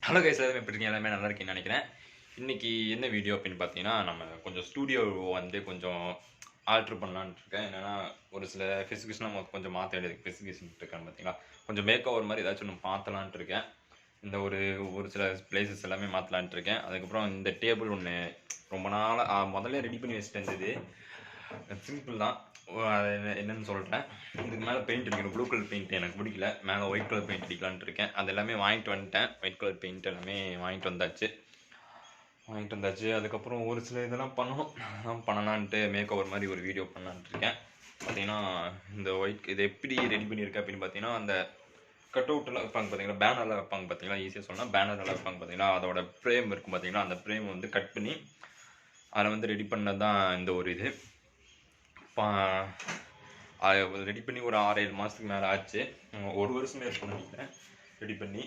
Hello guys, எல்லாமே எப்படி இருக்கீங்க? எல்லாமே நல்லா இருக்கீங்கன்னு நினைக்கிறேன். இன்றைக்கி என்ன வீடியோ அப்படின்னு பார்த்தீங்கன்னா, நம்ம கொஞ்சம் ஸ்டூடியோ வந்து கொஞ்சம் ஆல்ட்ரு பண்ணலான்ட்டு இருக்கேன். என்னென்னா ஒரு சில ஃபெசிஃபிகேஷன் நம்ம கொஞ்சம் மாற்ற வேண்டியது ஃபெசிஃபிகேஷன் இருக்கான்னு பார்த்தீங்களா, கொஞ்சம் மேக்கோவர் மாதிரி ஏதாச்சும் ஒன்று மாற்றலான்ட்டு இருக்கேன். இந்த ஒரு சில பிளேசஸ் எல்லாமே மாற்றலான்ட்டு இருக்கேன். அதுக்கப்புறம் இந்த டேபிள் ஒன்று ரொம்ப நாளாக முதல்ல ரெடி பண்ணி வச்சுட்டு இருந்தது. சிம்பிள் தான், அது என்னென்னு சொல்கிறேன். இதுக்கு மேலே பெயிண்ட் அடிக்கணும். ப்ளூ கலர் பெயிண்ட் எனக்கு பிடிக்கல, மேலே ஒயிட் கலர் பெயிண்ட் அடிக்கலான்ட்டு இருக்கேன். அது எல்லாமே வாங்கிட்டு வந்துட்டேன். ஒயிட் கலர் பெயிண்ட் எல்லாமே வாங்கிட்டு வந்தாச்சு. அதுக்கப்புறம் ஒரு சில இதெல்லாம் பண்ணலான்ட்டு மேக் ஓவர் மாதிரி ஒரு வீடியோ பண்ணலான்ட்டு இருக்கேன். பார்த்தீங்கன்னா இந்த இது எப்படி ரெடி பண்ணியிருக்கேன் அப்படின்னு பார்த்தீங்கன்னா, அந்த கட் அவுட்டெல்லாம் வைப்பாங்க பார்த்தீங்களா, பேனர்லாம் வைப்பாங்க பார்த்தீங்களா, ஈஸியாக சொன்னால் பேனர்லாம் வைப்பாங்க பார்த்தீங்களா, அதோட ஃப்ரேம் இருக்கும் பார்த்தீங்களா, அந்த ஃப்ரேம் வந்து கட் பண்ணி அதை வந்து ரெடி பண்ணது தான் இந்த ஒரு இது. ரெடி பண்ணி ஒரு 6-7 மாதத்துக்கு மேலே ஆச்சு. ஒரு வருஷமே இருக்கும்னு நினைக்கிறேன் ரெடி பண்ணி.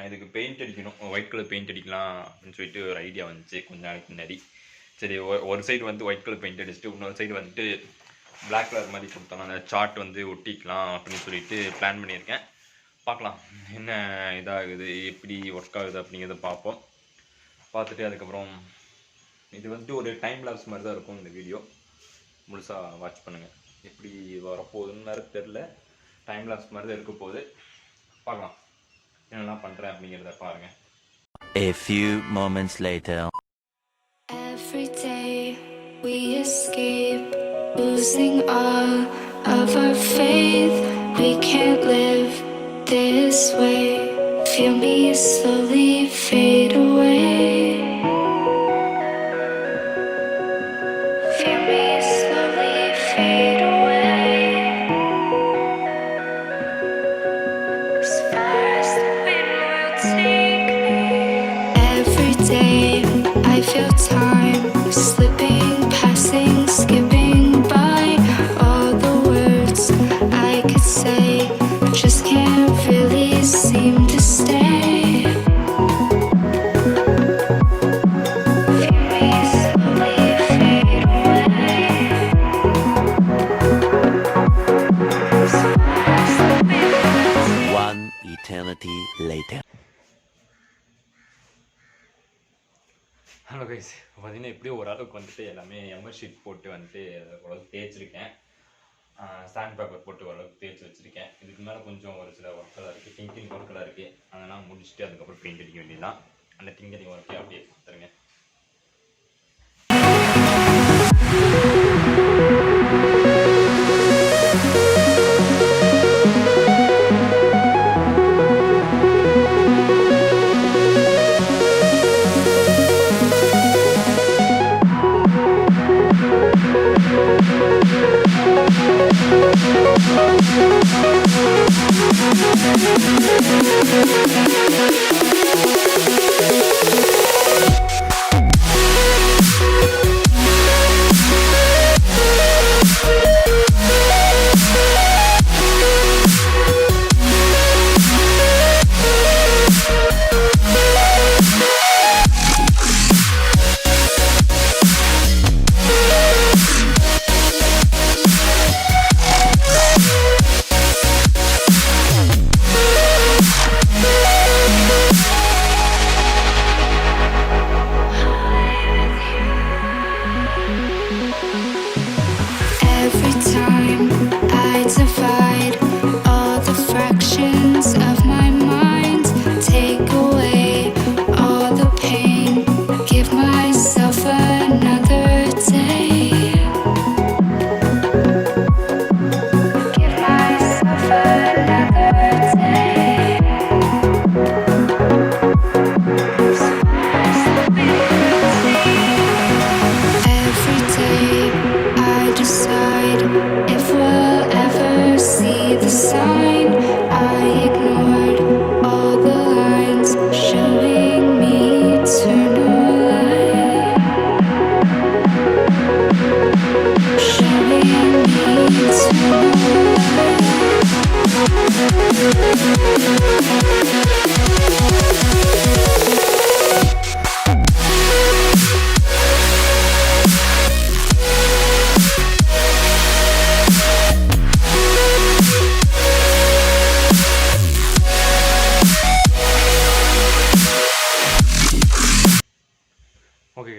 இதுக்கு பெயிண்ட் அடிக்கணும், ஒயிட் கலர் பெயிண்ட் அடிக்கலாம் அப்படின்னு சொல்லிட்டு ஒரு ஐடியா வந்துச்சு கொஞ்ச நாளைக்கு முன்னாடி. சரி, ஒரு சைடு வந்து ஒயிட் கலர் பெயிண்ட் அடிச்சுட்டு இன்னொரு சைடு வந்துட்டு பிளாக் கலர் மாதிரி கொடுத்தோம்னா அந்த சார்ட் வந்து ஒட்டிக்கலாம் அப்படின்னு சொல்லிட்டு பிளான் பண்ணியிருக்கேன். பார்க்கலாம் என்ன இதாகுது, எப்படி ஒர்க் ஆகுது அப்படிங்கிறத பார்ப்போம். பார்த்துட்டு அதுக்கப்புறம் இது வந்துட்டு ஒரு டைம் லாப்ஸ் மாதிரி தான் இருக்கும் இந்த வீடியோ. முழுசாக வாட்ச் பண்ணுங்கள். எப்படி வரப்போகுதுன்னு வேறு தெரில. டைம் லாப்ஸ் மாதிரி தான் இருக்க போகுது. பார்க்கலாம் என்னெல்லாம் பண்ணுறேன் அப்படிங்கிறத பாருங்கள். A few moments later. Every day we escape, losing all of our faith. We can't live this way. Feel me slowly fade away. Feel me slowly fade away. As far as the wind will take me. Every day I feel time slipping, passing, skipping by. All the words I could say just can't really seem to stay. Feel me slowly fade away. As far as the wind will take. One eternity later. Hello guys, பார்த்தீங்கன்னா எப்படியோ ஓரளவுக்கு வந்துட்டு எல்லாமே MS sheet போட்டு வந்துட்டு ஓரளவுக்கு தேய்ச்சிருக்கேன். Sand paper போட்டு ஓரளவுக்கு தேய்ச்சி வச்சுருக்கேன். இதுக்கு மேலே கொஞ்சம் ஒரு சில ஒர்க்கெல்லாம் இருக்குது, டிங்கிங் ஒர்க்கெல்லாம் இருக்குது. அதெல்லாம் முடிச்சுட்டு அதுக்கப்புறம் பெயிண்ட் அடிக்க வேண்டியதுதான். அந்த டிங்கிங் ஒர்க்கே அப்படியே பார்த்துருங்க.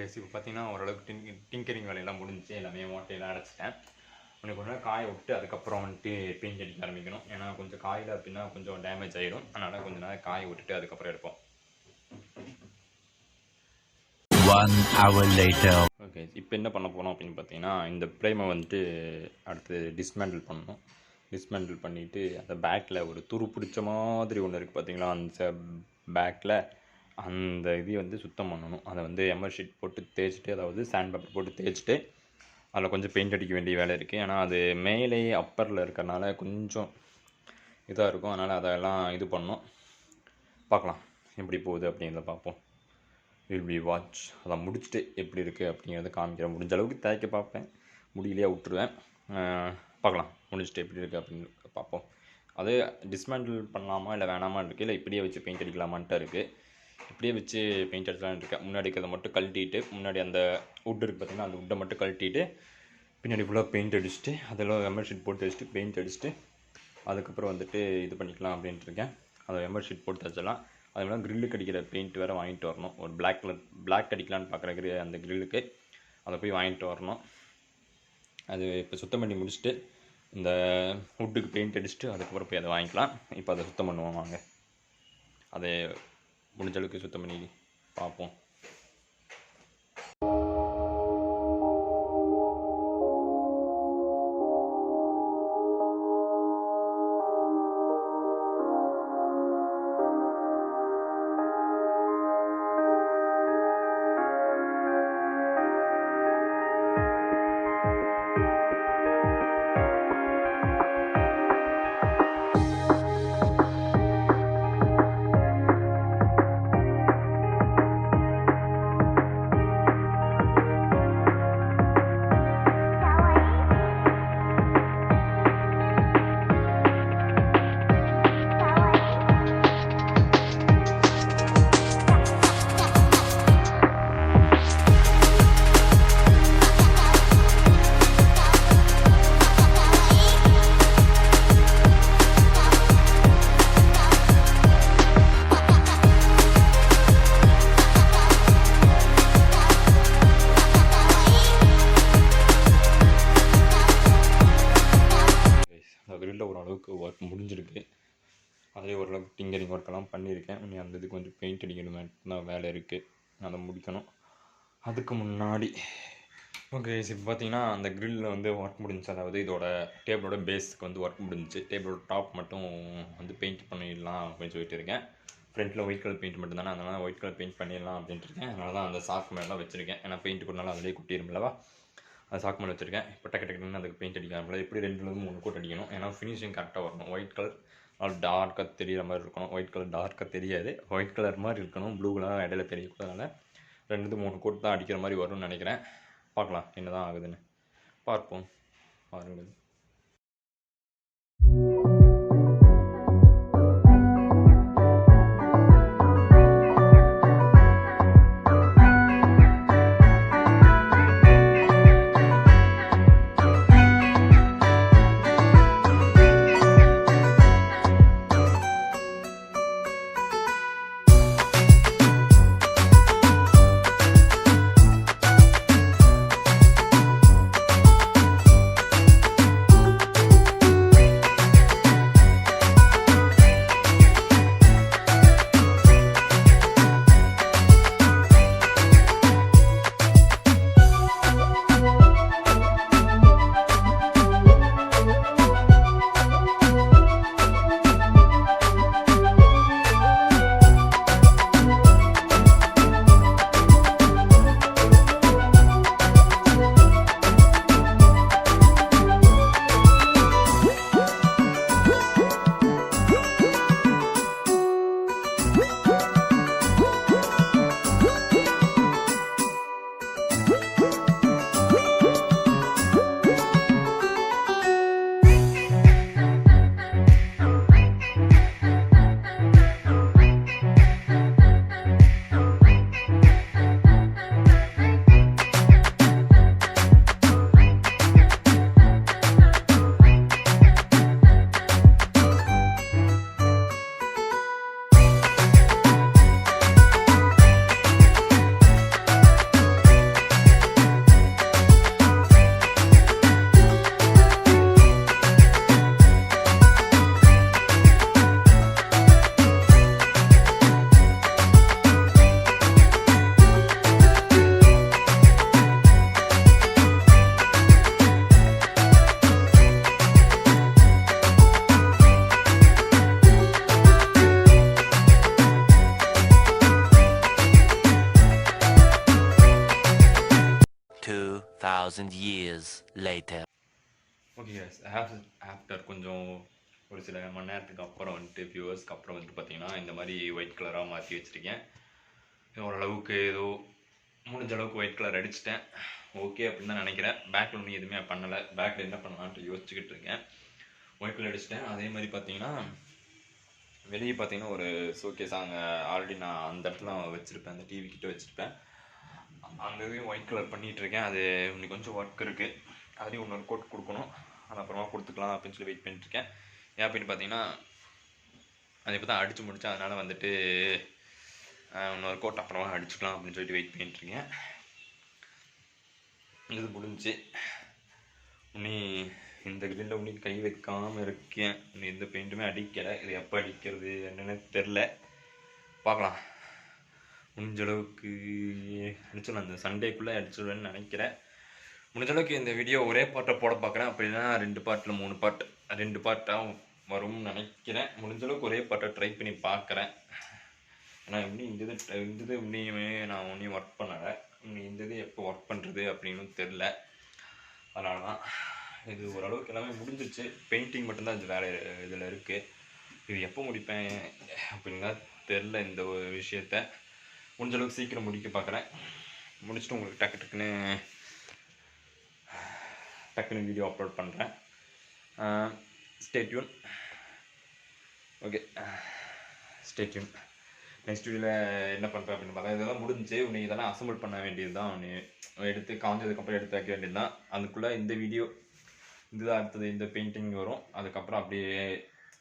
கைஸ் இப்போ பார்த்தீங்கன்னா ஓரளவுக்கு டிங்கரிங் வேலையெல்லாம் முடிஞ்சு எல்லாமே ஓட்டையெல்லாம் அடைச்சிட்டேன். உனக்கு கொஞ்சம் காய விட்டு அதுக்கப்புறம் வந்துட்டு பெயிண்ட் அடிக்க ஆரம்பிக்கணும். ஏன்னா கொஞ்சம் காயில் அப்படின்னா கொஞ்சம் டேமேஜ் ஆகிடும். அதனால் கொஞ்சம் நேரம் காய விட்டுட்டு அதுக்கப்புறம் எடுப்போம். 1 hour later. ஓகே, இப்போ என்ன பண்ண போகிறோம் அப்படின்னு பார்த்தீங்கன்னா, இந்த ஃப்ரேமை வந்துட்டு அடுத்து டிஸ்மேண்டில் பண்ணணும். டிஸ்மேண்டில் பண்ணிவிட்டு அந்த பேக்கில் ஒரு துரு பிடிச்ச மாதிரி ஒன்று இருக்குது பார்த்தீங்களா, அந்த பேக்கில் அந்த இதை வந்து சுத்தம் பண்ணணும். அதை வந்து எம்ஆர் ஷீட் போட்டு தேய்ச்சிட்டு, அதாவது சாண்ட் பேப்பர் போட்டு தேய்ச்சிட்டு அதில் கொஞ்சம் பெயிண்ட் அடிக்க வேண்டிய வேலை இருக்குது. ஏன்னா அது மேலே அப்பரில் இருக்கிறனால கொஞ்சம் இதாக இருக்கும். அதனால் அதெல்லாம் இது பண்ணணும். பார்க்கலாம் எப்படி போகுது அப்படிங்கிறத பார்ப்போம். Will be watch. அதை முடிச்சுட்டு எப்படி இருக்குது அப்படிங்கிறத காமிக்கிறேன். முடிஞ்ச அளவுக்கு தேய்க்க பார்ப்பேன், முடியலையே விட்டுருவேன். பார்க்கலாம் முடிச்சுட்டு எப்படி இருக்குது அப்படின்னு பார்ப்போம். அது டிஸ்மேண்டில் பண்ணலாமா இல்லை வேணாமா இருக்குது, இல்லை இப்படியே வச்சு பெயிண்ட் அடிக்கலாமான்ட்டு இருக்குது. இப்படியே வச்சு பெயிண்ட் அடிக்கலான்னு இருக்கேன். முன்னாடி இருக்கிறத மட்டும் கழட்டிட்டு, முன்னாடி அந்த வுட் இருக்குது பார்த்தீங்கன்னா, அந்த வுட்டை மட்டும் கழட்டிட்டு பின்னாடி ஃபுல்லாக பெயிண்ட் அடிச்சுட்டு அதெல்லாம் எம்ஆர் ஷீட் போட்டு வச்சுட்டு பெயிண்ட் அடிச்சுட்டு அதுக்கப்புறம் வந்துட்டு இது பண்ணிக்கலாம் அப்படின்ட்டு இருக்கேன். அதை எம்ஆர் ஷீட் போட்டு வச்சிடலாம். அதுமாதிரி கிரில்லுக்கு அடிக்கிற பெயிண்ட் வேறு வாங்கிட்டு வரணும். ஒரு பிளாக் கலர் பிளாக் அடிக்கலான்னு பார்க்குற அந்த கிரில்லுக்கு அதை போய் வாங்கிட்டு வரணும். அது இப்போ சுத்தம் பண்ணி முடிச்சுட்டு இந்த வுட்டுக்கு பெயிண்ட் அடிச்சுட்டு அதுக்கப்புறம் போய் அதை வாங்கிக்கலாம். இப்போ அதை சுத்தம் பண்ணுவோம் வாங்க. அதை முடிஞ்ச அளவுக்கு சுத்தம் பண்ணி பார்ப்போம். கிரில்ல ஓரளவுக்கு ஒர்க் முடிஞ்சிருக்கு. அதே ஓரளவுக்கு டிங்கரிங் ஒர்க்கெல்லாம் பண்ணியிருக்கேன். இனி அந்த இதுக்கு கொஞ்சம் பெயிண்ட் அடிக்கணும் தான் வேலை இருக்குது, அதை முடிக்கணும். அதுக்கு முன்னாடி ஓகே இப்போ பார்த்தீங்கன்னா அந்த கிரில்லில் வந்து ஒர்க் முடிஞ்சிச்சு. அதாவது இதோட டேபிளோட பேஸுக்கு வந்து ஒர்க் முடிஞ்சிச்சு. டேபிளோட டாப் மட்டும் வந்து பெயிண்ட் பண்ணிடலாம் அப்படின்னு சொல்லிட்டு இருக்கேன். ஃப்ரண்ட்டில் ஒயிட் கலர் பெயிண்ட் மட்டும் தானே, அதனால் ஒயிட் கலர் பெயிண்ட் பண்ணிடலாம் அப்படின்ட்டு இருக்கேன். அதனால தான் அந்த சாக்கு மேலாம் வச்சுருக்கேன். ஏன்னா பெயிண்ட் கொடுனாலும் அதிலே குட்டிருமில்லவா, அது சாக்கு மேலே வச்சுருக்கேன். இப்போ டக்குன்னு அதுக்கு பெயிண்ட் அடிக்காமல் எப்படி 2-3 கோட் அடிக்கணும். ஏன்னா ஃபினிஷிங் கரெக்டாக வரணும். ஒயிட் கலர் டார்க்காக தெரிகிற மாதிரி இருக்கணும். ஒயிட் கலர் டார்க்காக தெரியாது, ஒயிட் கலர் மாதிரி இருக்கணும். ப்ளூ கலர் இடையில தெரியக்கூடாதுனால 2-3 கோட் தான் அடிக்கிற மாதிரி வரும்னு நினைக்கிறேன். பார்க்கலாம் என்ன தான் ஆகுதுன்னு பார்ப்போம். பாருங்கள். 2,000 years later. Okay case, after கொஞ்சம் ஒரு சில மணி நேரத்துக்கு அப்புறம் வந்துட்டு வியூவர்ஸ்க்கு அப்புறம் வந்துட்டு பார்த்தீங்கன்னா இந்த மாதிரி ஒயிட் கலராக மாற்றி வச்சுருக்கேன். ஓரளவுக்கு ஏதோ முடிஞ்ச அளவுக்கு ஒயிட் கலர் அடிச்சிட்டேன். ஓகே அப்படின்னு தான் நினைக்கிறேன். பேக்கில் ஒன்றும் எதுவுமே பண்ணலை. பேக்கில் என்ன பண்ணலான்ட்டு யோசிச்சுக்கிட்டு இருக்கேன். ஒயிட் கலர் அடிச்சிட்டேன். அதே மாதிரி பார்த்தீங்கன்னா வெளியே பார்த்தீங்கன்னா ஒரு ஷோகேஸ் அங்கே ஆல்ரெடி நான் அந்த இடத்துல வச்சுருப்பேன், அந்த டிவி கிட்ட வச்சுருப்பேன். அங்கேயும் ஒயிட் கலர் பண்ணிகிட்ருக்கேன். அது இன்னைக்கு கொஞ்சம் ஒர்க் இருக்குது. அதையும் இன்னொரு கோட் கொடுக்கணும். அது அப்புறமா கொடுத்துக்கலாம் அப்படின்னு சொல்லி வெயிட் பண்ணிட்டுருக்கேன். ஏன் அப்படின்னு பார்த்தீங்கன்னா அதை இப்போ தான் அடித்து முடித்தேன். அதனால் வந்துட்டு இன்னொரு கோட் அப்புறமா அடிச்சுக்கலாம் அப்படின்னு சொல்லிட்டு வெயிட் பண்ணிட்டுருக்கேன். இது முடிஞ்சு உன்னி இந்த கிரில்ல உன்னி கை வைக்காமல் இருக்கேன். இன்னும் எந்த பெயிண்ட்டுமே அடிக்கலை. இது எப்போ அடிக்கிறது என்னன்னு தெரில, பார்க்கலாம். முடிஞ்ச அளவுக்கு அடிச்சிடலாம். அந்த சண்டேக்குள்ளே அடிச்சிடுவேன்னு நினைக்கிறேன். முடிஞ்ச அளவுக்கு இந்த வீடியோ ஒரே பாட்டை போட பார்க்குறேன். அப்படின்னா 2 பார்ட்டில் 3 பார்ட் 2 பார்ட்டாக வரும்னு நினைக்கிறேன். முடிஞ்ச அளவுக்கு ஒரே பாட்டை ட்ரை பண்ணி பார்க்குறேன். ஏன்னா இன்னும் இந்த இது இன்னுமே நான் ஒன்றையும் ஒர்க் பண்ணலை. இன்னும் இந்த இது எப்போ ஒர்க் பண்ணுறது அப்படின்னு தெரில. அதனால தான் இது ஓரளவுக்கு எல்லாமே முடிஞ்சிச்சு. பெயிண்டிங் மட்டும்தான் இது வேலை இதில் இருக்குது. இது எப்போ முடிப்பேன் அப்படின்னு தான் தெரில. இந்த ஒரு விஷயத்த முடிஞ்ச அளவுக்கு சீக்கிரம் முடிக்க பார்க்குறேன். முடிச்சுட்டு உங்களுக்கு டக்குன்னு வீடியோ அப்லோட் பண்ணுறேன். Stay tune. Okay, stay tune. Next வீடியோவில் என்ன பண்ணுறேன் அப்படின்னு பார்த்தா இதெல்லாம் முடிஞ்சு உன்னை இதெல்லாம் அசம்பிள் பண்ண வேண்டியது தான். உன்னை எடுத்து காஞ்சதுக்கப்புறம் எடுத்து வைக்க வேண்டியது தான். அதுக்குள்ளே இந்த வீடியோ இதுதான் அடுத்தது. இந்த பெயிண்டிங் வரும். அதுக்கப்புறம் அப்படியே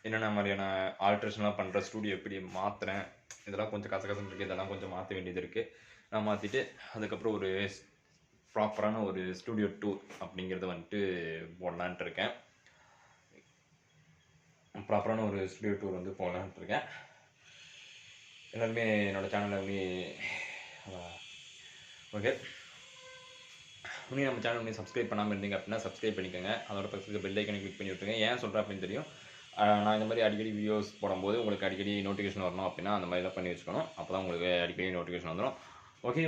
என்னென்ன மாதிரியான ஆல்ட்ரேஷன்லாம் பண்ணுற ஸ்டூடியோ எப்படி மாற்றுறேன், இதெல்லாம் கொஞ்சம் கசகசம் இருக்குது. இதெல்லாம் கொஞ்சம் மாற்ற வேண்டியது இருக்குது. நான் மாற்றிட்டு அதுக்கப்புறம் ஒரு ப்ராப்பரான ஒரு ஸ்டூடியோ டூர் அப்படிங்கிறத வந்துட்டு போடலான்ட்டு இருக்கேன். ப்ராப்பரான ஒரு ஸ்டூடியோ டூர் வந்து போடலான்ட்டு இருக்கேன். எல்லாருமே என்னோடய சேனலில் ஓகே இன்னும் நம்ம சேனல் இன்னும் சப்ஸ்கிரைப் பண்ணாமல் இருந்தீங்க அப்படின்னா சப்ஸ்கிரைப் பண்ணிக்கோங்க. அதோட பக்கத்துக்கு பெல் ஐக்கனை கிளிக் பண்ணி விட்டுருங்க. ஏன் சொல்கிறேன் அப்படின்னு தெரியும். நான் இந்த மாதிரி அடிக்கடி வீடியோஸ் போடும்போது உங்களுக்கு அடிக்கடி நோட்டிஃபிகேஷன் வரணும் அப்படின்னா அந்த மாதிரிலாம் பண்ணி வச்சுக்கணும். அப்போ தான் உங்களுக்கு அடிக்கடி நோட்டிஃபிகேஷன் வந்துடும். ஓகே.